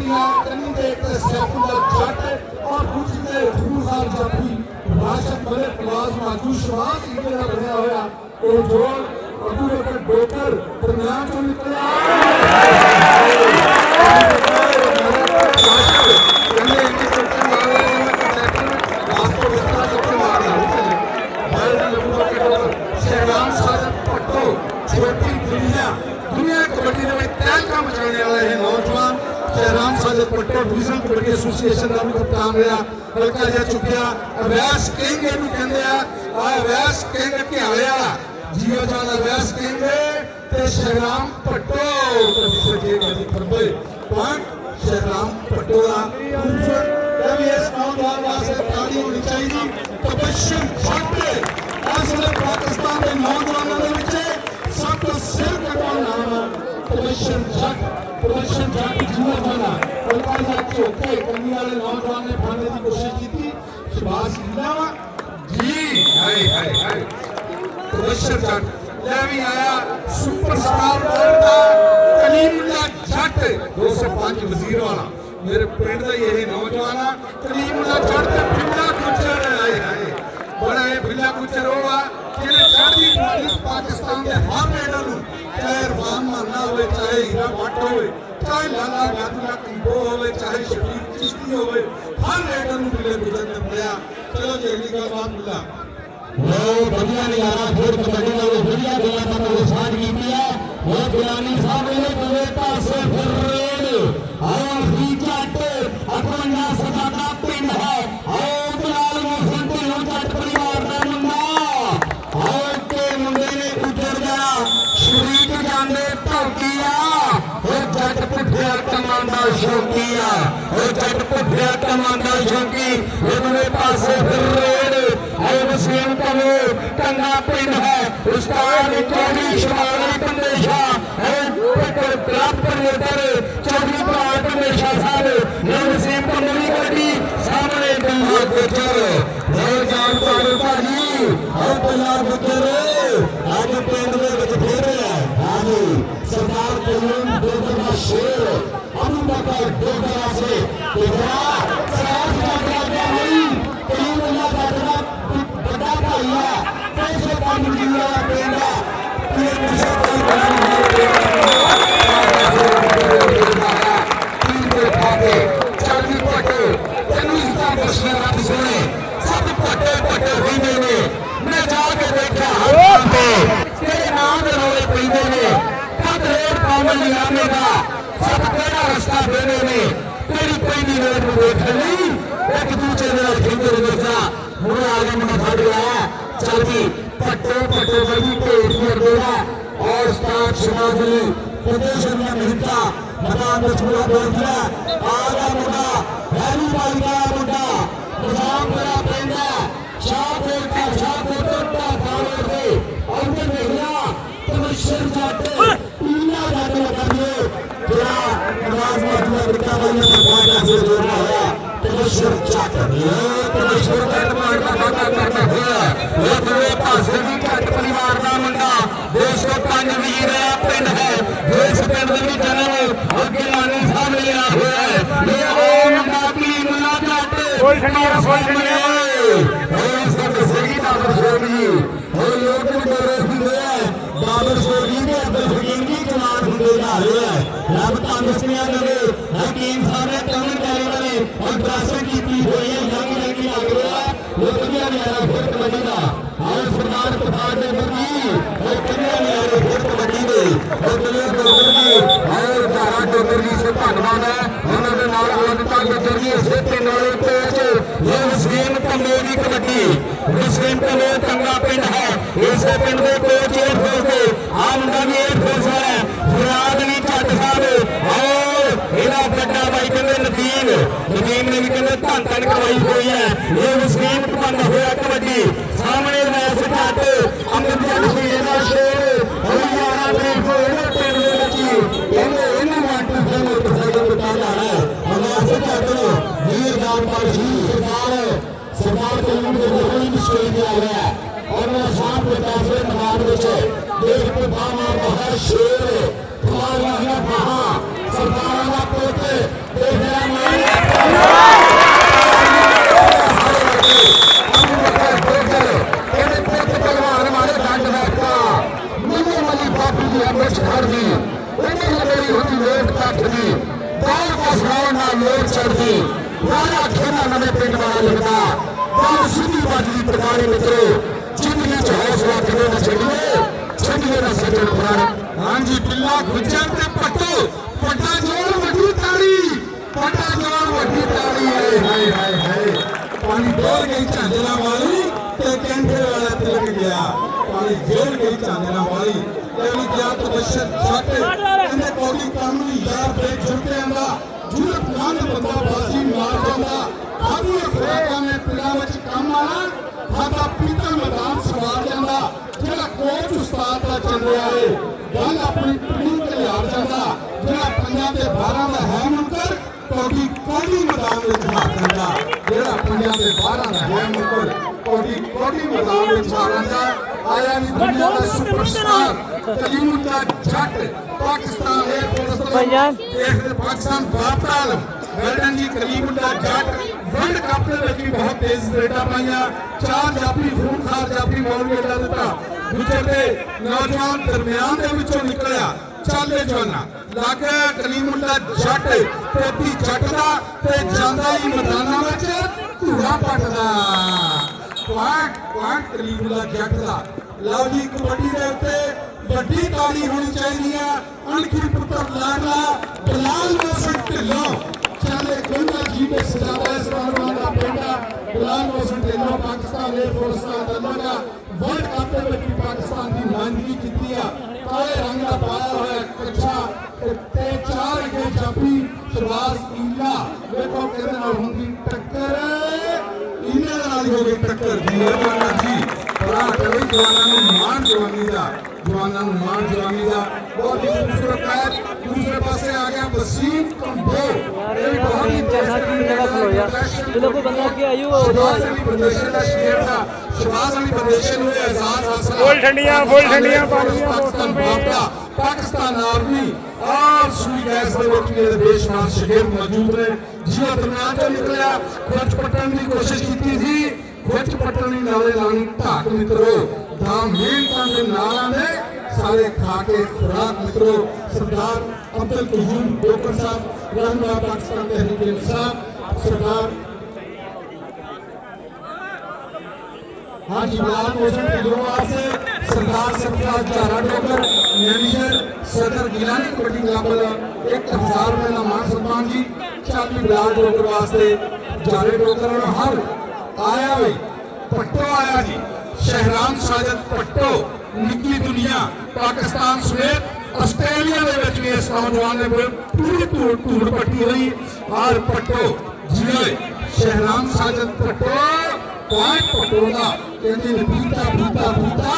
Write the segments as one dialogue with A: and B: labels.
A: ਦੀਆਂ ਕੰਨੀ ਦੇ ਇੱਕ ਸੈਫੁੱਲਾ ਜੱਟ ਔਰ ਦੂਜੀ ਤੇ ਫੂਜ਼ਾਰ ਜਾਫੀ ਰਾਸ਼ਦ ਮਲਿਕ ਨਵਾਜ਼ ਮਾਜੂ ਸ਼ਵਾਸ ਜਿਹੜਾ ਬਣਿਆ ਹੋਇਆ ਇਹ ਜੋੜ ਅਬੂ ਬਕਰ ਡੋਕਰ ਦਰਮਿਆਨ ਚੋਂ ਨਿਕਲਿਆ दुनिया कबड्डी में तहलका मचाने वाला है नौजवान शहरान साजद पट्टो डिवीजन कबड्डी एसोसिएशन का भी कप्तान रहा हल्का जा चुकिया अवैस कहेंगे भी कहते हैं अवैस कहेंगे कि आया जियो जान अवैस कहेंगे ते शहरान पट्टो कभी सके कभी खरबे पॉइंट शहरान पट्टो का कभी इस नौजवान वास्ते ताली होनी चाहिए तबश्शुम छाटे असले पाकिस्तान के नौजवानों के विच सब तो सिर कटवा नाम प्रदर्शन जट जीवा जाना हल्का जा चौके कमी वाले नौजवान ने फड़ने की कोशिश की थी शबाज लीला जी हाय हाय हाय प्रदर्शन जट ले भी आया सुपरस्टार बोलता कलीमुल्ला जट 205 वजीर वाला मेरे पिंड का यही नौजवान कलीमुल्ला जट ते बिल्ला गुजर आए हाय बड़ा है बिल्ला गुजर होगा पाकिस्तान के हर मेडल चाहे इरफान माना हो चाहे हीरा भट्ट हो चाहे लाला गादुला कंबो हो चाहे शबीर चिश्ती हो हर मेडल मिले गुजरना पड़ा चलो जी अगली गलबात मिला बढ़िया नजारा फिर कबड्डी का बढ़िया गलबात का साथ की है वो गिलानी साहब ने पूरे पासे फिर रेड और फ्री जट 58 सदा का पिंड है और बिलाल मोहसन ढिल्लों जट परिवार का मुंडा शौकिया जट पुठिया कमांडा शौकी उन्होंने पासे फिर रेड वसीम कलो कंगा पिंड है उस्ताद चौधरी शुमारी पंदेशा क्लब प्रमोटर चौधरी भरा पंदेशा साहब वसीम कमरी गड्डी सामने गंगा गुजर जान पारू भाजी और बिलाल गुजर आज पिंड में फिर हाँ जी सरदार कलूम डोगर का शेर अबू बकर डोगरा से इधरा साथ लगा नहीं कलीमुल्ला का बड़ा भाई है कैसे काम किया बेटा ये मुझे कोई टीम को उठाके चाबी पटे तनुज का बशर आप सुने सब पटे पटे होने में मैं जाके देखा हाथ पे तेरे नाम रोए पीने में कब रेड पावन लियाने का सब तेरा रास्ता देने में तेरी पहली रोड में देखा नहीं एक दूसरे में खेलते हुए देखा मुझे आगे मुझे फट गया चल भी पट्टो पट्टो बड़ी पे एटीआर देगा और स्टार्ट शिवाजी प्रदेश में मिलता मकान में छुड़ा बोल दिया आगा मुद्दा वैली भाई का मुद्दा निजाम मेरा पेंडा शाह कोटा खाने थे और फिर भैया तबश्शुर जाते पीला जाते लगा दिए क्या नवाज माजूदा बिरका भाई ने सरकार से जोड़ रहा है तबश्शुर जाते ये तबश्शुर जट मार का वादा करना है ये पूरे पासे भी जट परिवार का मुंडा 205 वीर है पिंड है देश पिंड में जन्म और गिलानी साहब लिया हुआ है ये ओ मुंडा कलीमुल्ला जट कोई नहीं और इसका सही बाबर सोनी और लोग भी डरे हुए हैं बाबर सोनी ने अब्दुल हकीम की जमात होंगे जा रहे हैं रब तंदुरुस्तियां देवे हकीम साहब ने कमर करे वाले और दरासत की हुई है रंग रंगी लग रहा है वो कन्या नजारा फिर कबड्डी का और सरदार तफार ने बनी और कन्या नजारा फिर कबड्डी दे और कन्या डोगर की और धारा डोगर की से धन्यवाद है उन्होंने नाल अलग गुजर की इसे पिंड वाले कोच ये वसीम कमरे की कबड्डी वसीम कमरे कंगा पिंड है इसे पिंड के कोच एयरफोर्स के आमदनी एयरफोर्स है फराद नहीं जट साहब और इहदा बड़ा भाई कहते नदीम ने भी कहते धन धन करवाई हुई है ये वसीम बंद होया कबड्डी सामने मैच जट अमृत जट का शेर और 11 तरीक को इन्हें पिंड में बची इन्हें वाटर से मोटरसाइकिल बता रहा है हमारे से कहते हो ये जान पर सरकार के लिए कोई भी स्टेज दिया गया है और मैं साफ बता से मैदान में देख के बाहर शेर हमारा सरकार का पोते हाँ जी पिल्ला गुज्जर ते पट्टू पट्टा जोर वड्डी ताड़ी पट्टा जोर वड्डी ताड़ी हाय हाय हाय पानी डोल गई झांझरा वाली ते कैंठे वाला तिलक गया पानी जोर गई झांझरा वाली तेरी क्या तो दशत छट इन्हें कोड़ी कानूनी यार ब्रेक झुके आंदा जुलत नान बंदा बाजी मार जांदा आदि खुराकां में पिल्ला विच काम आना खादा पीता मैदान सवार जांदा ਜਿਹੜਾ ਕੋਚ ਉਸਤਾਦ ਦਾ ਚੱਲ ਰਿਹਾ ਏ ਗੱਲ ਆਪਣੀ ਟੀਮ ਤੇ ਲਿਆ ਜਾਂਦਾ ਜਿਹੜਾ ਪੰਜਾਂ ਦੇ 12 ਦਾ ਹੈ ਮੁਕਰ ਕੋਡੀ ਮੈਦਾਨ ਵਿੱਚ ਹਾਰਦਾ ਜਿਹੜਾ ਪੰਜਾਂ ਦੇ 12 ਦਾ ਹੈ ਮੁਕਰ ਕੋਡੀ ਮੈਦਾਨ ਵਿੱਚ ਹਾਰਦਾ ਆਇਆ ਵੀ ਦੁਨੀਆ ਦਾ ਸੁਪਰਸਟਾਰ ਕਲੀਮੁੱਲਾ ਜੱਟ ਪਾਕਿਸਤਾਨ 에ਅਰਫੋਰਸ ਤੋਂ ਪਾਕਿਸਤਾਨ ਬਾਪਰਾਲ ਵੈਲਡਨ ਜੀ ਕਲੀਮੁੱਲਾ ਜੱਟ वर्ल्ड कप के ਵਿੱਚ ਵੀ ਬਹੁਤ ਤੇਜ਼ ਰੇਡਾਂ ਪਾਈਆਂ ਚਾਰ ਜਾਫੀ ਖੂਨਖਾਰ ਜਾਫੀ ਮੌਲ ਮੇਲਾ ਦਿੱਤਾ ਗੁਜਰ ਦੇ ਨੌਜਵਾਨ ਦਰਮਿਆਨ ਦੇ ਵਿੱਚੋਂ ਨਿਕਲਿਆ ਚਾਲੇ ਜਵਾਨਾ ਲੱਗ ਕਲੀਮੁੱਲਾ ਜੱਟ ਪੋਤੀ ਜੱਟ ਦਾ ਤੇ ਜਾਂਦਾ ਹੀ ਮੈਦਾਨਾਂ ਵਿੱਚ ਧੂੜਾ ਪੱਟਦਾ ਪੁਆਇੰਟ ਕਲੀਮੁੱਲਾ ਜੱਟ ਦਾ ਲਓ ਜੀ ਕਬੱਡੀ ਦੇ ਉੱਤੇ ਵੱਡੀ ਤਾੜੀ ਹੋਣੀ ਚਾਹੀਦੀ ਹੈ ਅਣਖੀ ਪੁੱਤਰ ਲਾਡਲਾ ਬਲਾਲ ਮੋਹਨ ਢਿੱਲੋਂ चाले गंगा जी के सजावा इस पहलवान का बेटा गुलाम मोहसिन ढिल्लों पाकिस्तान एयरफोर्स का दर्जा वर्ल्ड कप के ਵਿੱਚ पाकिस्तान की नुमाइंदगी की है काले रंग का पाया हुआ कच्छा ते चार के जाफी शहबाज ईला देखो किहदे नाल हुंदी टक्कर इन्हां दे नाल हो गई टक्कर जी जवाना जी बड़ा कई जवाना ਨੂੰ ਮਾਣ ਜਵਾਨੀ ਦਾ जवाना ਨੂੰ ਮਾਣ ਜਵਾਨੀ ਦਾ बहुत ही खूबसूरत मैच दूसरे पासे आ गया वसीम कंबो ये भी बहुत ही
B: चलो कोई बंदा के आयु
A: शहबाज अली बंदेशन का शेर था शहबाज अली बंदेशन हुए आजाद हासिल
B: फुल ठंडियां
A: पाकिस्तान बापड़ा पाकिस्तान आर्मी और सुई गैस ਦੇ ਵਿੱਚ ਮੇਰੇ ਦੇਸ਼ਮਾਨ ਸ਼ਹੀਦ ਮੌਜੂਦ ਨੇ ਜਿਹਨਾਂ ਦਰਮਿਆਨ ਤੋਂ ਨਿਕਲਿਆ ਖੁਰਚ ਪੱਟਣ ਦੀ ਕੋਸ਼ਿਸ਼ ਕੀਤੀ ਸੀ ਖੁਰਚ ਪੱਟਣ ਦੀ ਨਾਲੇ ਲਾਣੀ ਢਾਕ ਮਿੱਤਰੋ ਦਾ ਮਿਹਨਤਾਂ ਦੇ ਨਾਲਾਂ ਦੇ सारे खा के खुराक मित्रों सरदार अब्दुल कयूम डोकर साहब रहनुमा पाकिस्तान तहरीक इंसाफ सरदार हाँ जी गुलाम मोहसिन ढिल्लों से सरदार सरफराज चारा डोकर मैनेजर सदर गिलानी कबड्डी क्लब 1000 रुपए का मान सम्मान जी चाबी बिलाल डोकर वास्ते जारे डोकर हर आया भाई पट्टो आया जी शहरान साजद पट्टो निकी दुनिया पाकिस्तान समेत आस्ट्रेलिया ਦੇ ਵਿੱਚ ਵੀ ਇਸ ਨੌਜਵਾਨ ਨੇ ਪੂਰੀ ਧੂੜ ਪੱਟੀ ਹੋਈ ਔਰ ਪੱਟੋ ਜਿਵੇਂ ਸ਼ਹਿਰਾਨ ਸਾਜਦ ਪੱਟੋ ਪੁਆਇੰਟ ਪੱਟੋ ਦਾ ਕਹਿੰਦੇ ਨੇ ਪੀਤਾ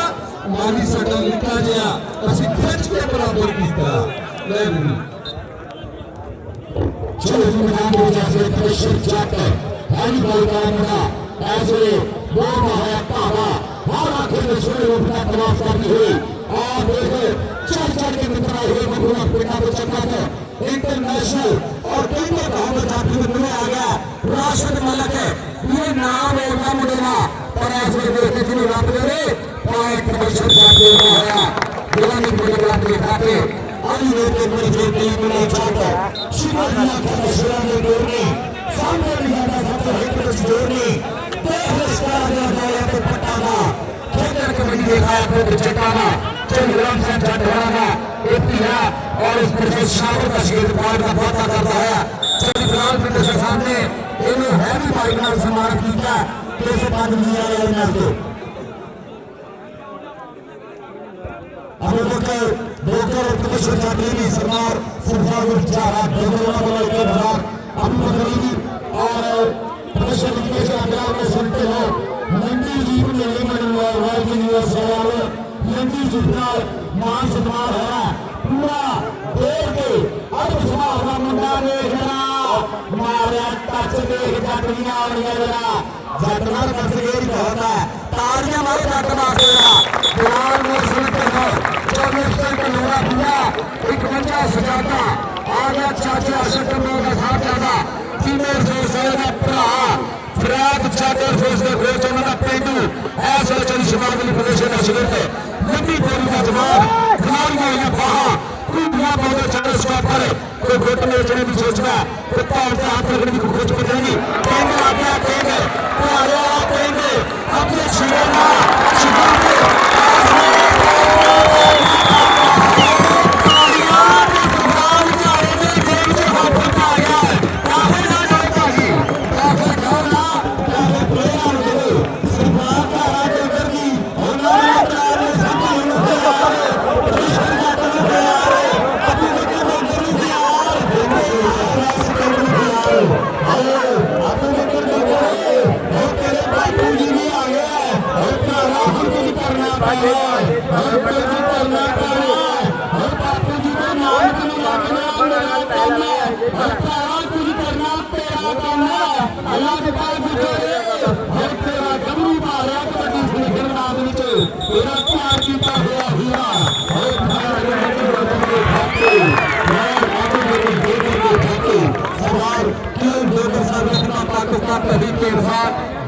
A: ਮਾਲੀ ਸਾਡਾ ਨਿੱਕਾ ਜਿਹਾ ਅਸੀਂ ਖਿੱਚ ਕੇ ਬਰਾਬਰ ਕੀਤਾ ਲੈ ਵੀ ਚਲੋ ਜੀ ਮੈਦਾਨ ਦੇ ਵਿੱਚ ਅਸਲ ਕ੍ਰਿਸ਼ਨ ਜੱਟ ਹੈਂਡ ਬਾਲ ਦਾ ਮੁੰਡਾ ਐਸੇ ਬਹੁਤ ਹੈ ਭਾਵਾ और आखिर में सूर्य उठना तलाश करती हुई और देखे चल के मित्र हुए मधुआ पिता को चक्का है इंटरनेशनल और केंद्र गांव में जाती हुई दुनिया आ गया राशिद मलिक है ये नाम है ना मुझेगा पर ऐसे देखे जिन्हें रात में रे पाए कमीशन जाते हुआ आया दिलानी मुझे रात में खाते अली ने के मुझे कई गुना चाहता शिवाजी का शिवा ने जोड़ने सामने भी जाता सबसे एक कुछ जोड़ने कबड्डी दिखाया तो चटाना चंद्रम से चटाना और इस पर शामिल का शेर पार का बाता करता है चंद्रलाल पिंड के सामने इन्हें हैवी बाइक में सम्मानित किया कैसे पानी दिया है मैच को अभी डॉक्टर कमिश्नर जाती सरदार सरदार चारा दोनों वाला के बाहर अभी खरीदी और कमिश्नर के अगला में सुनते हो मंडी जी ने सवाल मंडी जितना मान सम्मान है पूरा देर के अब सुहा मुंडा देखना मारे टच देख जटनिया जटना कसगेरी बहुत है तालियां मारे जट मारेगा गुलाम मोहसिन ढिल्लों जो मिस्टर का नोरा भैया एक बच्चा सजाता आ गया चाचा अशोक का साथ ज्यादा फीमेल फोर्स का भरा फराद चादर फोर्स का कोच उन्होंने पेंडू ऐसा चल शिमाली प्रदेश का शिविर है लंबी बोली का जवाब खिलाड़ियों या बाहा कुंडिया बहुत चार स्टॉप पर कोई घोट में चढ़ने की सोचना कुत्ता उनका हाथ पकड़ने की कोशिश कर रही केंद्र आ गया केंद्र तो आ गया केंद्र अपने शिवना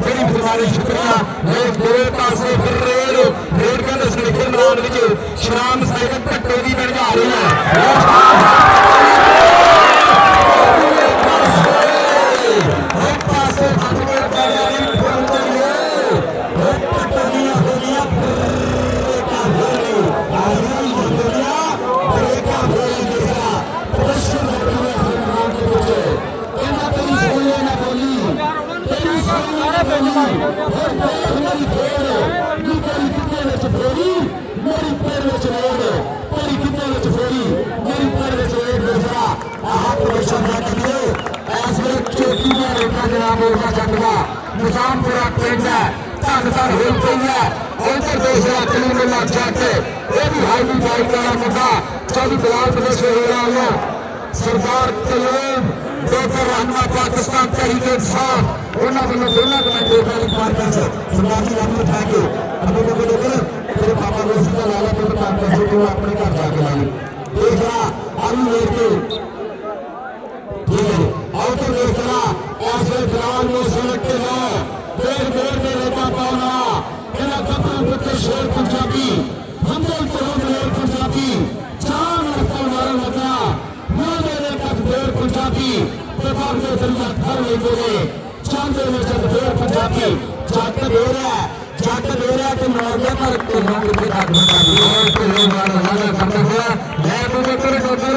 A: बड़ी बुराई शुक्रिया रेड का दस्तर मैदान शाम साइकिल पट्टे की बन जा रही है निजामपुरा पिंड है धन धन हो गई है उधर दूसरा कलीमुल्ला जट ये भी हाईवी बाइक का मुद्दा 24 बिलाल प्रदेश हो रहा है सरदार कलीम डॉक्टर रहमा पाकिस्तान तहरीक इंसाफ उन्होंने दोनों को मैं देखा एक बार कैसे सरदार जी आपने उठा के अभी को देखो तेरे पापा को सीधा लाला तो काम कैसे तो अपने घर जाके लाई देख रहा आलू लेके ठीक है और तो देख रहा ऐसे ग्राम में सड़क के ना देर देर में रहता पाना मेरा कपड़ा बच्चे शेर पंजाबी हम तो मेरे पंजाबी जान रखता हमारा लगा मेरे तक देर पंजाबी प्रभाव के दरिया घर ले बोले चांदे में जब देर पंजाबी जाट दे रहा है कि मौके पर तुम के साथ मैं तुझे तेरे डॉक्टर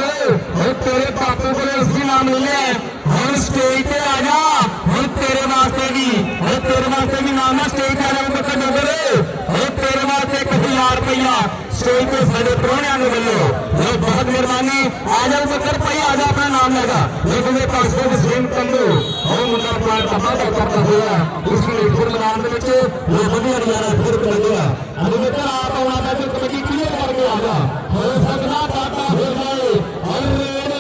A: तेरे पापा को उसकी नाम मिले हम स्टेज पे आ जा हम तेरे वास्ते भी नाम है स्टेज पे आ जा बच्चा डॉक्टर हम तेरे वास्ते 1000 रुपया स्टेज पे साढ़े प्रोहणिया ने बोलो बहुत मेहरबानी आ जाओ बच्चर भाई आ जा अपना नाम लगा लेकिन मेरे पासपोर्ट स्क्रीन कर दो और मुंडा प्लान का वादा करता हुआ उसकी फिर मैदान में बच्चे वो बढ़िया नजारा फिर कर दिया अभी बेटा आप आना था तो कबड्डी क्लियर करके आ जा हो सकना टाटा हो गए और रेड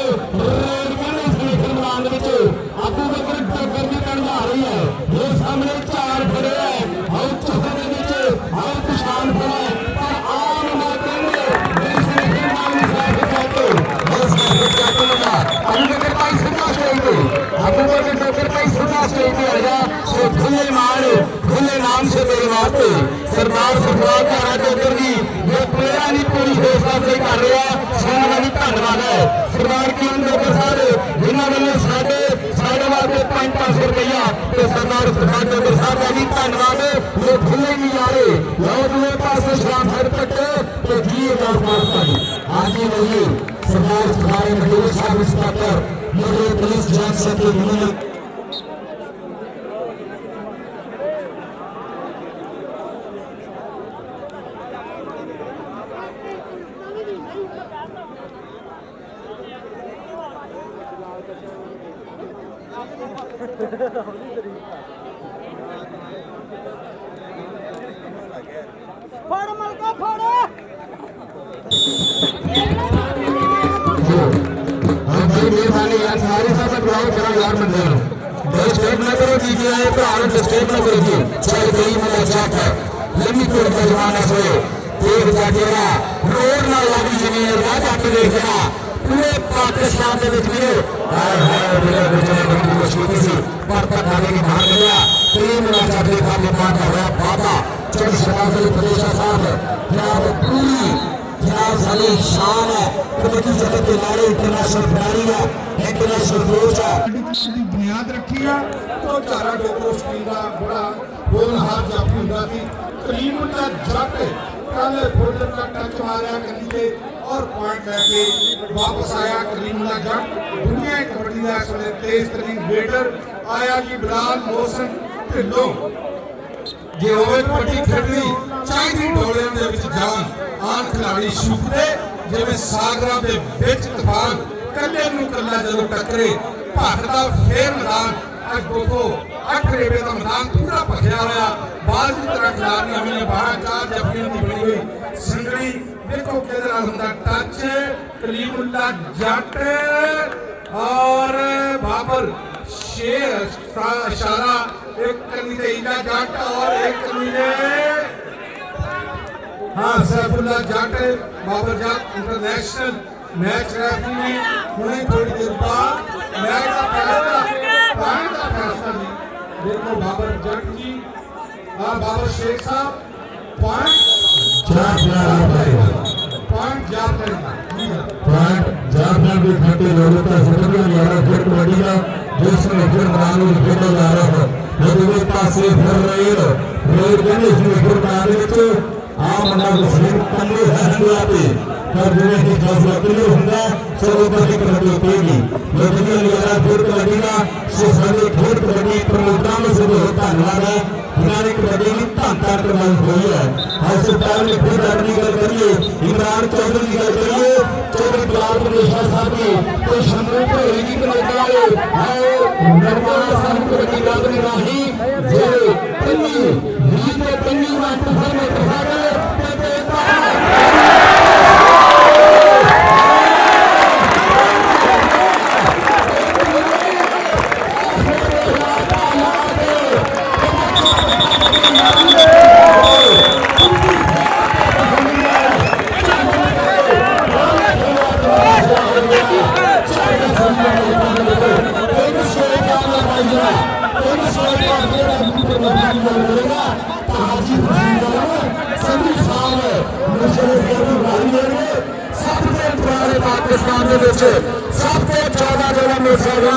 A: करने से फिर मैदान में अबू बकर टक्कर की करना आ रही है वो सामने 4 खड़े हैं और चौथे के नीचे और किसान खड़े और आम मौके में खुले नाम से मेरे वास्ते सरदार सरदार का राज जी ये मेरा नहीं पूरी घोषणा से कर रहा सारा भी धन्यवाद है सरदार की उम्र के सारे जिन्होंने साढ़े वास्ते 500 रुपया तो सरदार डॉक्टर साहब का भी धन्यवाद वो खुले नहीं आ रहे लोग मेरे पास शराब हर कट्टे तो जी आगे रहिए सरदार हमारे मजदूर साहब इंस्पेक्टर मेरे पुलिस जांच सके उन्होंने मेहरबानी यार सारे साथ बुलाओ जरा यार बंदे स्टेप ना करो दीजिए आए तो आरंभ स्टेप ना करो चल गई मतलब चाट है लंबी कोई का जमाना सोए देख जाकेरा रोड ना लगी जमीन राजा के देखना पूरे पाकिस्तान के विच वीरो हाय हाय मेरे बच्चे ने बड़ी मुश्किल सी पर खाने की बाहर गया तीन मैच अगले का निर्माण कर रहा बाबा चल शराफत प्रदेश साहब क्या पूरी क्या सारी शान है कबड्डी जगत के लारे इंटरनेशनल खिलाड़ी है इंटरनेशनल कोच है
C: ਦੀ ਬੁਨਿਆਦ ਰੱਖੀ ਆ ਤੋਂ ਚਾਰਾ ਡੋਕਰੋ ਸਟੀਲ ਦਾ ਬੜਾ ਹੋਣਹਾਰ ਜਾਫੀ ਹੁੰਦਾ ਸੀ ਕਰੀਮ ਦਾ ਜੱਟ ਕਾਲੇ ਫੁੱਟ ਦਾ ਟੱਚ ਮਾਰਿਆ ਕੰਨੀ ਤੇ ਔਰ ਪੁਆਇੰਟ ਲੈ ਕੇ ਵਾਪਸ ਆਇਆ ਕਰੀਮ ਦਾ ਜੱਟ ਦੁਨੀਆ ਕਬੱਡੀ ਦਾ ਇਸ ਵੇਲੇ ਤੇਜ਼ ਤਰੀਨ ਵੇਟਰ ਆਇਆ ਕਿ ਬਿਲਾਲ ਮੋਹਸਨ ਢਿੱਲੋਂ ਜੇ ਹੋਵੇ ਕਬੱਡੀ ਖੇਡਣੀ ਚਾਹੀਦੀ ਡੋਲਿਆਂ ਦੇ ਵਿੱਚ ਜਾਣ ਆਨ ਖਿਡਾਰੀ ਸ਼ੁਕਰੇ ਜਿਵੇਂ ਸਾਗਰਾਂ ਦੇ ਵਿੱਚ ਤੂਫਾਨ ਕੱਲੇ ਨੂੰ ਕੱਲਾ ਜਦੋਂ ਟੱਕਰੇ ਭਾਰਤ ਦਾ ਫੇਰ ਮੈਦਾਨ ਅੱਜ ਦੇਖੋ 8 ਰੇਵੇ ਦਾ ਮੈਦਾਨ ਪੂਰਾ ਭਖਿਆ ਹੋਇਆ ਬਾਲ ਦੀ ਤਰ੍ਹਾਂ ਖਿਡਾਰੀਆਂ ਹੋਈਆਂ 12 ਜੱਫੀਆਂ ਦੀ ਬਣੀ ਹੋਈ ਸਿੰਗੜੀ ਦੇਖੋ ਕਿਹਦੇ ਨਾਲ ਹੁੰਦਾ ਟੱਚ ਕਲੀਮੁੱਲਾ ਜੱਟ ਔਰ ਬਾਬਰ शेर इशारा एक कनी से इला जट और एक कनी से हाँ सैफुल्ला जट बाबर जट इंटरनेशनल मैच रेफरी ने हुणे थोड़ी देर बाद मैच का फैसला ली देखो बाबर जट जी हाँ बाबर शेख साहब पॉइंट जाप करेगा
A: जाफना भी खट्टे लोगों का समझ में आ रहा फिर कबड्डी का जिसमें फिर मैदान में खेला जा रहा है दूसरे पासे फिर रेल कहने इसमें फिर मैदान आम नग सिंह कल्लू है हंडिया पे पर जिन्हें की फैसला कल्लू होगा सब ऊपर की कबड्डी होगी लेकिन ये लिया फिर कबड्डी का सोसाइटी फिर कबड्डी प्रोग्राम से भी होता धन्यवाद है हमारी कबड्डी की ताकत प्रदान हुई है अस्पताल में फिर अपनी गल करिए इमरान चौधरी की गल करिए चौधरी बिलाल प्रदेश साहब की कोई शंभू को ही कबड्डी है नरवाना साहब कबड्डी गल नहीं रही जे पन्नी लीग में पन्नी में तूफान में तूफान पाकिस्तान के सबसे 14 जगह में सेवा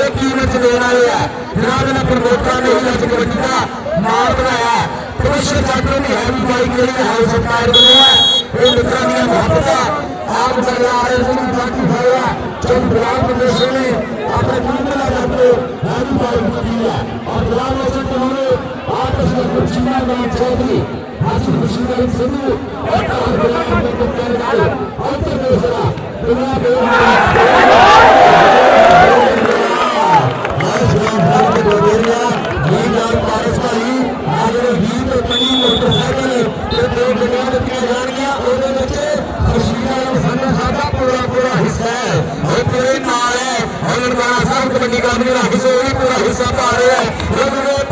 A: एक यूनिट देना है जनाब ने प्रमोटर ने ही आज कबड्डी का मार बनाया पुरुष छात्रों की हैवी बाई के लिए हाई सरकार बनाया ये मित्रों की मोहब्बत आप चले आ रहे हैं बाकी भाया चल बिलाल प्रदेश ने अपने टीम में जाते हैवी बाई की है और बिलाल मोहसन उन्होंने आपस में कुछ चीना में चौधरी आज खुशी का सिंधु और बिलाल को कर गए और तो दूसरा पूरा हिस्सा है और पूरे नाल है और कबड्डी का पूरा हिस्सा पा रहे हैं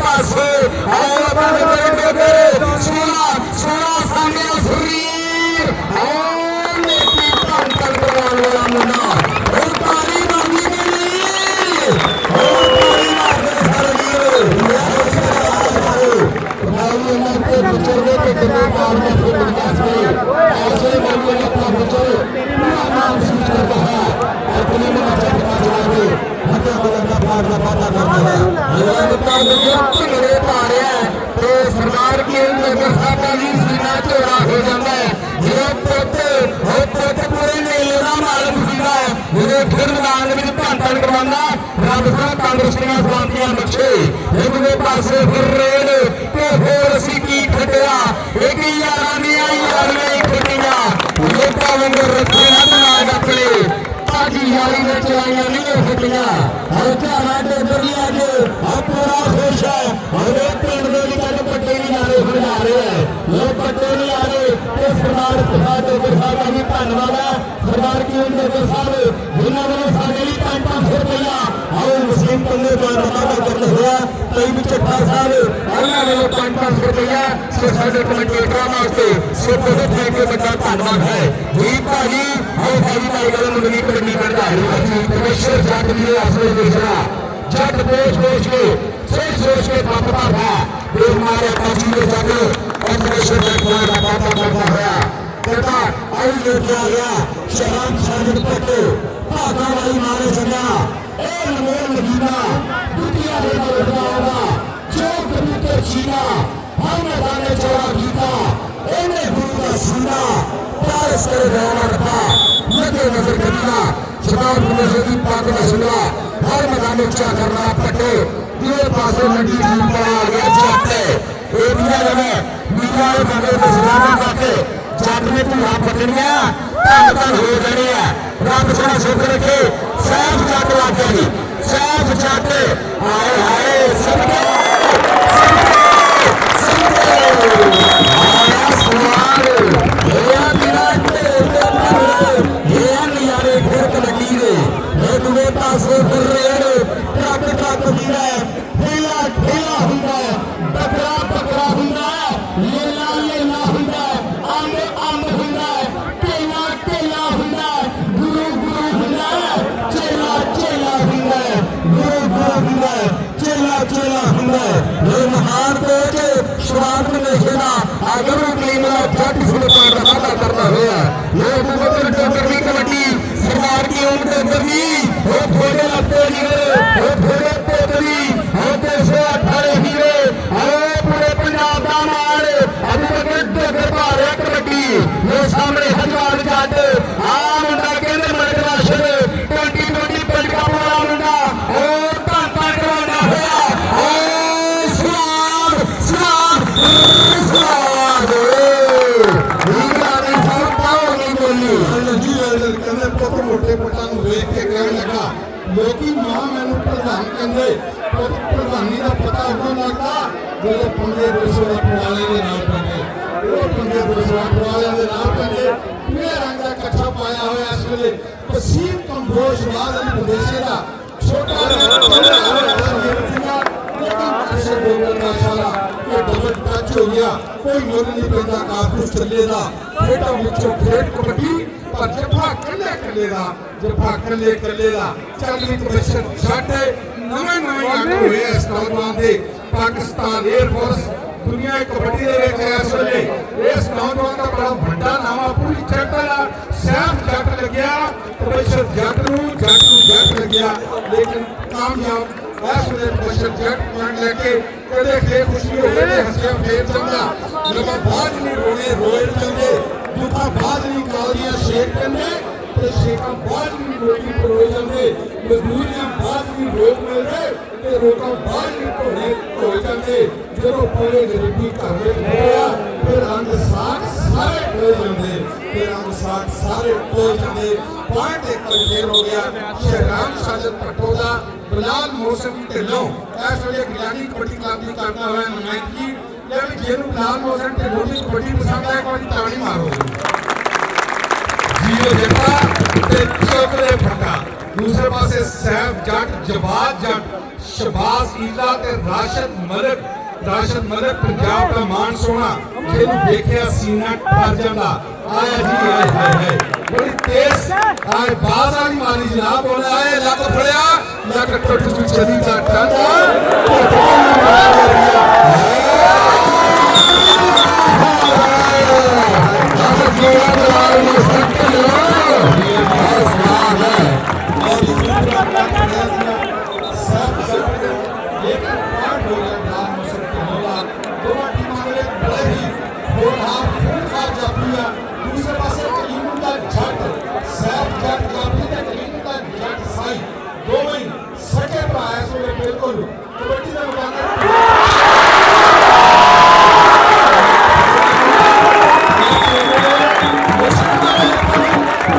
A: पास सरकार की चौड़ा हो जाता है पूरे मेले का मालक सीधा फिर मैदान में भन करवाना रब साहब कांग्रेस बख्शे एक पास फिर रेल तो फिर असी की खटिया एक यारा ने आई यार नहीं खटिया लोगों वांगर रखे ना अपने ताजी यारी में चलाइया नहीं खटिया और क्या डर लिया जो अब पूरा खुश है और एक पिंड के पट्टे नहीं आ रहे हैं लोग पट्टे नहीं आ रहे सरकार का भी धन्यवाद है सरकार की साहब जिन्होंने साढ़े 500 रुपया और मुस्लिम पंगे करना हुआ कई चट्टा साहब उन्होंने 500 रुपया साढ़े कमेंटेटर वास्ते बहुत बड़ा धन्यवाद है जी भाजी और भाई गल लिए असली दिखना जग सोच के सोच के पापता था देव मारे काजी के जग और प्रेशर जग का पापा करता होया कहता आई लेके आ गया शराब साजिद तक भागा वाली मारे जगह ए नमोल मदीना दुनिया रे उठा होगा जो कबूतर छीना हम मैदाने चढ़ा गीता एने गुरु का सुना पास कर व्यवहार था लगे नजर करिया शताब नजरी पाक का सुना हर मैदान में क्या करना पटे ये पासे नदी टीम का आ गया जाते ए बिना लगे मीडिया बने तो सुनाना जाते जात में तू आप पकड़िया ताकत हो गई है रात सोना सोच रखे साफ जात लाते ही साफ जाते आए आए सबके आया सुनार ये विराट ये नियारे फिर कलटी रे एक बेटा से कर रहे ट्रक ट्रक हुंदा ठेला ठेला हुंदा बकरा बकरा हुंदा लेला हुंदा आम हुंदा टेला टेला हुंदा गुरु गुरु हुंदा चेला चेला हुंदा गुरु गुरु हुंदा चेला चेला हुंदा ये महान को के स्वार्थ में हिना अगर प्रेमला जट सुन पार वादा करता हुआ ये मुकद्दर टोकर की कमेटी सरकार की उम्र बनी वो थोड़े लगते हीरे वो थोड़े पोतरी वो देशे 18 हीरे अरे पूरे पंजाब का मार अभी तक टोकर भारे कमेटी ये सामने हजार जट आ मुंडा केंद्र मरकला शरे 2020 पंज का पूरा मुंडा और तांता करवाना होया ओ सलाम सलाम सलाम ये सब पाओ नहीं बोली
C: ਜੀ ਕਹਿੰਦੇ ਪੁੱਤ ਮੋਟੇ ਪੁੱਤਾਂ ਨੂੰ ਵੇਖ ਕੇ ਕਹਿਣ ਲੱਗਾ ਲੋਕੀ ਮਾਂ ਮੈਨੂੰ ਪ੍ਰਧਾਨ ਕਹਿੰਦੇ ਪੁੱਤ ਪ੍ਰਧਾਨੀ ਦਾ ਪਤਾ ਉਦੋਂ ਲੱਗਦਾ ਜਦੋਂ ਪੰਗੇ ਦੋਸਰਾ ਪਵਾਲੇ ਦੇ ਨਾਲ ਪੈਂਦੇ ਉਹ ਪੰਗੇ ਦੋਸਰਾ ਪਵਾਲੇ ਦੇ ਨਾਲ ਪੈਂਦੇ ਪੀਲੇ ਰੰਗ ਦਾ ਕੱਛਾ ਪਾਇਆ ਹੋਇਆ ਇਸ ਵੇਲੇ ਵਸੀਮ ਕੰਬੋਜ ਰਾਜ ਅਲੀ ਵਿਦੇਸ਼ੀ ਦਾ ਛੋਟਾ ऐसे डॉक्टर का इशारा कि डबल टच हो गया कोई मोल नहीं पैदा कारतूस चलेगा खेतों विचों खेत कबड्डी पर जफा कले कलेगा चल विच बशर छट नवे नवे आगू हुए इस नौजवान दे पाकिस्तान एयरफोर्स दुनिया कबड्डी दे विच इस वेले इस नौजवान का बड़ा ਵੱਡਾ नाम पूरी जट दा सैफ जट लग्या बशर जट लग्या लेकिन कामयाब इस वे बशर जट पॉइंट लेके कदे खे खुशी होवे ते हंसिया फेर चंगा जब बाज नहीं रोने रोए चंगे दुखा बाज नहीं कालियां शेख कने ते शेखा बाज नहीं रोटी रोए चंगे मजदूरियां बाज नहीं रोक मिलदे ते रोका बाज नहीं ढोने होए चंगे जदों पूरे गरीबी घर विच होया फिर रंग साग सारे हो जांदे फिर रंग साग सारे हो जांदे पॉइंट एक पर फेर हो गया शहराम साजद पटोदा बिलाल मौसम ढिल्लों इस वे गिलानी कबड्डी क्लब की करता हुआ नुमाइंदगी लेकिन जेनू बिलाल मौसम ढिल्लों की कबड्डी पसंद है कोई ताड़ी मारो जीरो जटा ते चौकरे फटा दूसरे पासे सैफ जट जवाद जट शबाज ईला ते राशिद मलिक पंजाब का मान सोना जेनू देखिया सीना भर जांदा आया जी आए हाय बड़ी तेज आज बाज वाली मारी जनाब बोले आए लक फड़िया लक टुट टुट चली का टांगा दूसरे पासे कलीम का जट सैफ जट काफी ते कलीम का जट साई दोवें सके भरा इस वे बिल्कुल कबड्डी का मुकाबला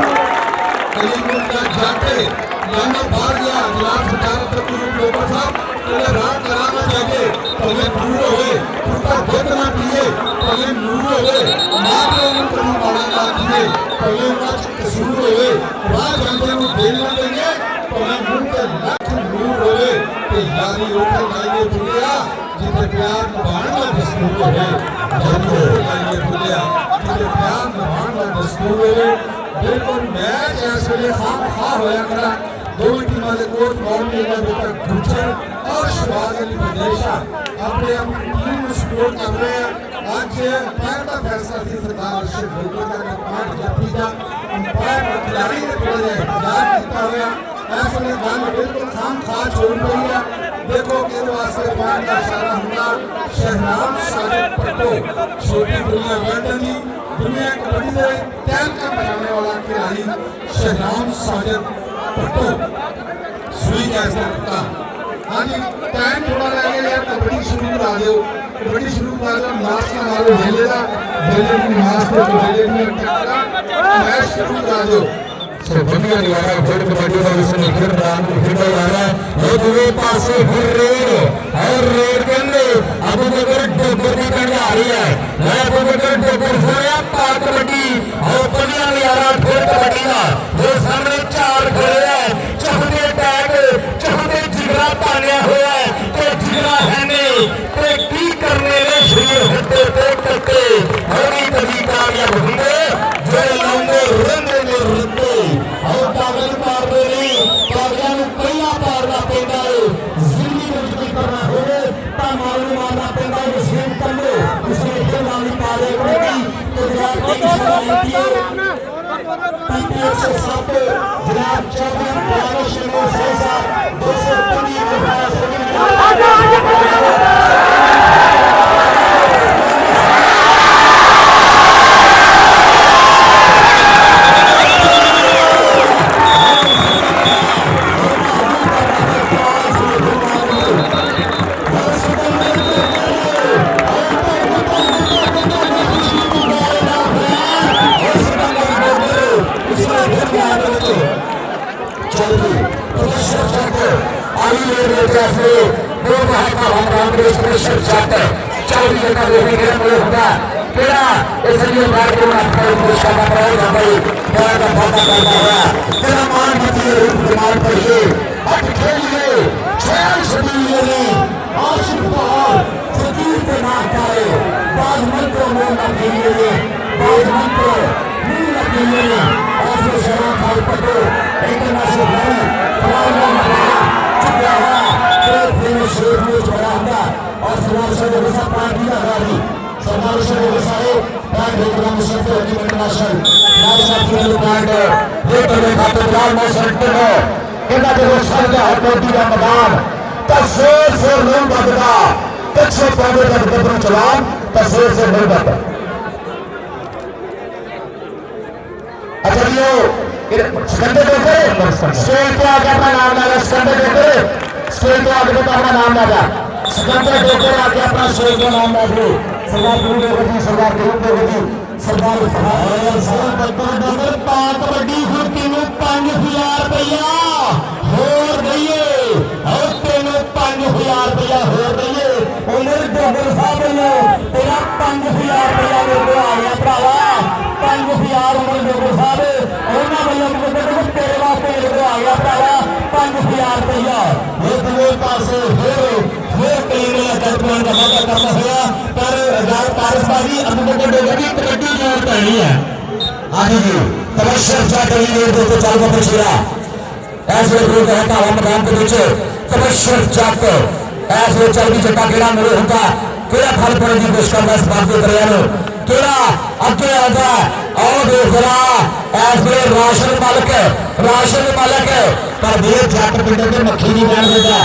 C: कलीम का जट लाना बाहर गया जनाब सरदार तकरीर लोबर साहब तेरे रात कराना जाके तुम्हें दूर होवे उसका दुध ना पिए तुम्हें नूर होवे मां को बाड़ा ना दिए तुम्हें उनका कसूर होवे राह जाते को दिल ना देंगे तुम्हें मुंह के लाख नूर होवे ते यारी ओटे लाइए दुनिया जिते प्यार निभाने का दस्तूर होवे यारी ओटे लाइए दुनिया जिते प्यार निभाने का दस्तूर होवे बिल्कुल मैच इस वेले खाम खा होया करा दोनों टीमों के कोच मौलवी का बेटा गुजर और शहबाज अली बदेशा अपने अपनी टीम को सपोर्ट कर रहे हैं। आज अंपायर का फैसला थी सरदार अरशद भोगो का पांच जफी का अंपायर खिलाड़ी ने थोड़ा जिहा इंतजार किया हुआ ऐसे में गल बिल्कुल खाम खा छोड़ रही है। देखो कि वास्ते पांच का इशारा होगा शहनाज साजिद पट्टो छोटी दुनिया वर्ल्ड की दुनिया कबड्डी के तहलका मचाने वाला खिलाड़ी शहनाज साजिद पट्टो सुई कैसे लगता। हाँ जी टाइम थोड़ा रह गया यार कबड्डी शुरू करा दो कबड्डी शुरू करा दो मास का मारो झेले का झेले की मास को झेले की टक्करा मैच शुरू करा दो।
A: बढ़िया निवारा फिर कबड्डी का विषय निखिल राम फिर निवारा वो दूसरे पासे फिर रेड और रेड के अंदर अबू बकर डोकर की करने आ रही है। मैं अबू बकर डोकर होया पार कबड्डी और बढ़िया निवारा फिर कबड्डी का वो सामने चार खड़े हैं चौथे टैग चौथे जिगरा पाने हुआ है तो जिगरा है नहीं तो की करने में शरीर हटते करते होगी कभी कामयाब होंगे जो लाऊंगे रंगे में रुकते और पागल पार नहीं पागल पहला पारना पैदा है जिंदगी में कुछ करना हो तो मालूम मारना पैदा है मुस्लिम तंगे उसने फिर मालूम पारे होगी तो जनाब पीपीएस से साथ जनाब चौधरी पागल शेरों से साथ 215 रुपया से स्टेज पे आके अपना नाम डाला सिकंदर डोकर स्टेज पे आके अपना नाम डाला सिकंदर डोकर आके अपना स्टेज पे नाम डाल दो सरदार गुरु डोकर जी सरदार गुरु डोकर जी सरदार कबड्डी फुर्ती में 5000 रुपया हो रही है और तेन 5000 रुपया हो रही है उन्हें डोगर साहब ने तेरा 5000 रुपया मेरे आ गया भरावा 5000 उन्हें डोगर साहब उन्होंने वालों तेरे वास्ते मेरे को आ गया भरावा 5000 रुपया ये दूसरे पासे फिर कई जजमान का मौका करना हुआ पर पारसबाजी अबू बकर डोगर की कबड्डी जोड़ करनी है। आगे जी तबशर चाटली ने दो चाल को पछिया ऐसे लोग कहता हम मैदान के पीछे तबशर चाट ऐसे चलती जटा केड़ा मुड़े होता केड़ा फल पड़े की कोशिश करना इस बात को करियानो केड़ा अगे आता और देखरा ऐसे राशन मालक पर ये जट पिंड के मक्खी नहीं बैठ देता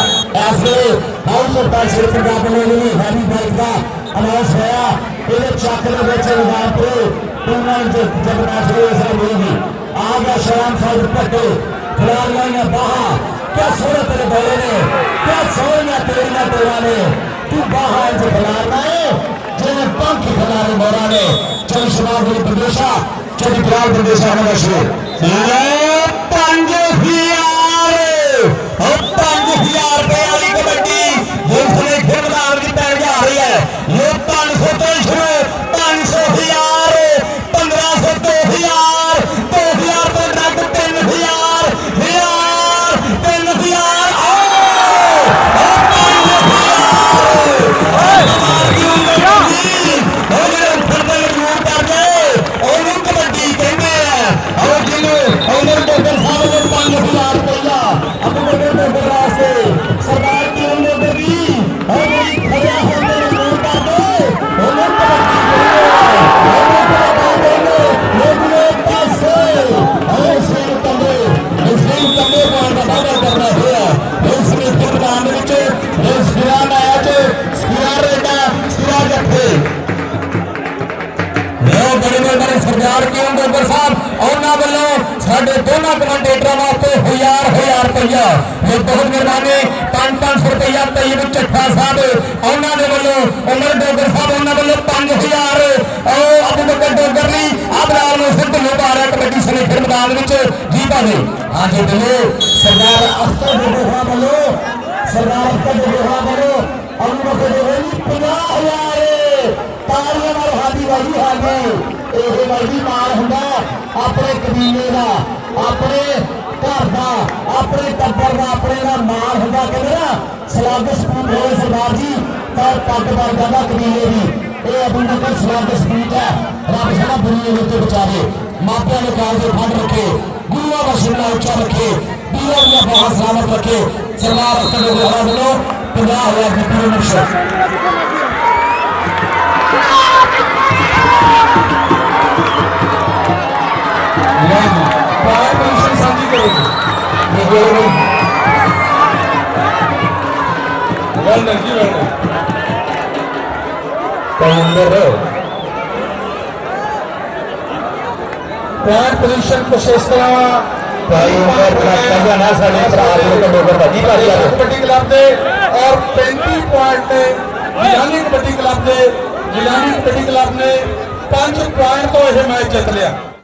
A: ऐसे हाउस ऑफ पैसे पंजाब में नहीं हैवी बाइक का अनाउंस होया ये चक के बेचे पे टूर्नामेंट जब मैच हुए ऐसा होगी आ गया शाम साइड पट्टे खिलाड़ियों ने बाहा क्या सूरत तेरे बोले ने क्या सोनिया तेरिया तेरा ने तू बाहा जो खिलाड़ना है जिन्हें पंख खिलाड़ी बोला ने चल शुमार हुई बंदेशा चल बिलाल बंदेशा होना शुरू 5000 रुपए वाली कबड्डी दूसरे खेल मैदान की तैयारी आ रही है ये 500 तो शुरू 500,000 1500 2000 2000 3000 कबड्डी कहते हैं और जिन्हें डॉक्टर साहब ने 5000 रुपया ਸਾਡੇ ਦੋਨਾਂ ਕਮੈਂਟੇਟਰਾਂ ਵਾਸਤੇ 1000 ਰੁਪਇਆ ਇਹ ਬਹੁਤ ਮਿਹਰਬਾਨੀ 500 ਰੁਪਇਆ ਤੈਯਬ ਚੱਠਾ ਸਾਹਿਬ ਉਹਨਾਂ ਦੇ ਵੱਲੋਂ ਉਮਰ ਡੋਗਰ ਸਾਹਿਬ ਉਹਨਾਂ ਵੱਲੋਂ 5000 ਉਹ ਅਬੂ ਬਕਰ ਡੋਗਰ ਲਈ ਆਬਰਾਲ ਨੂੰ ਸਿੱਧ ਮੁਬਾਰਕ ਕਬੱਡੀ ਸਮੇਂ ਖੇਡ ਮੈਦਾਨ ਵਿੱਚ ਜੀ ਭਾਵੇਂ ਹਾਂਜੀ ਬਿੱਲੋ ਸਰਦਾਰ ਅਖਤਰ ਡੋਗਰਾ ਵੱਲੋਂ ਸਰਦਾਰ ਅਖਤਰ ਡੋਗਰਾ ਵੱਲੋਂ ਅਬੂ ਬਕਰ ਡੋਗਰ ਲਈ 50000 ਤਾਲੀਆਂ ਨਾਲ ਹਾਦੀ ਵਾਲੀ ਹਾਦੀ ਇਹ ਵਰਗੀ ਮਾਣ ਹੁੰਦਾ ਆਪਣੇ ਕਬੀਲੇ ਦਾ ਆਪਣੇ ਘਰ ਦਾ ਆਪਣੇ ਟੱਬਰ ਦਾ ਆਪਣੇ ਦਾ ਮਾਣ ਹੁੰਦਾ ਕਹਿੰਦੇ ਨਾ ਸਲਾਮ ਸਪੂਤ ਹੋਵੇ ਸਰਦਾਰ ਜੀ ਤਾਂ ਪੱਗ ਬਣ ਜਾਂਦਾ ਕਬੀਲੇ ਦੀ ਇਹ ਅਬੂ ਬਕਰ ਸਲਾਮ ਸਪੂਤ ਹੈ ਰੱਬ ਸਾਡਾ ਦੁਨੀਆ ਦੇ ਉੱਤੇ ਬਚਾਵੇ ਮਾਪਿਆਂ ਦੇ ਕਾਲ ਦੇ ਫੰਡ ਰੱਖੇ ਗੁਰੂਆਂ ਦਾ ਸ਼ਿਮਲਾ ਉੱਚਾ ਰੱਖੇ ਵੀਰਾਂ ਦਾ ਬਹੁਤ ਸਲਾਮਤ ਰੱਖੇ ਸਰਦਾਰ ਅਖਤਰ ਡੋਗਰਾ ਵੱਲੋਂ 50000 ਦੀ ਪੂਰੀ ਨਕਸ਼ਾ ਸਾਂਝੀ ਕਰੋ ਜੀ
C: ਪੈਰ ਪੋਜੀਸ਼ਨ ਕੁਛ ਇਸ ਤਰ੍ਹਾਂ ਕਬੱਡੀ ਕਲੱਬ ਦੇ ਔਰ 35 ਪੁਆਇੰਟ ਨੇ ਗਿਲਾਨੀ ਕਬੱਡੀ ਕਲੱਬ ਦੇ। ਗਿਲਾਨੀ ਕਬੱਡੀ ਕਲੱਬ ਨੇ 5 ਪੁਆਇੰਟ ਤੋਂ ਇਹ ਮੈਚ ਜਿੱਤ ਲਿਆ।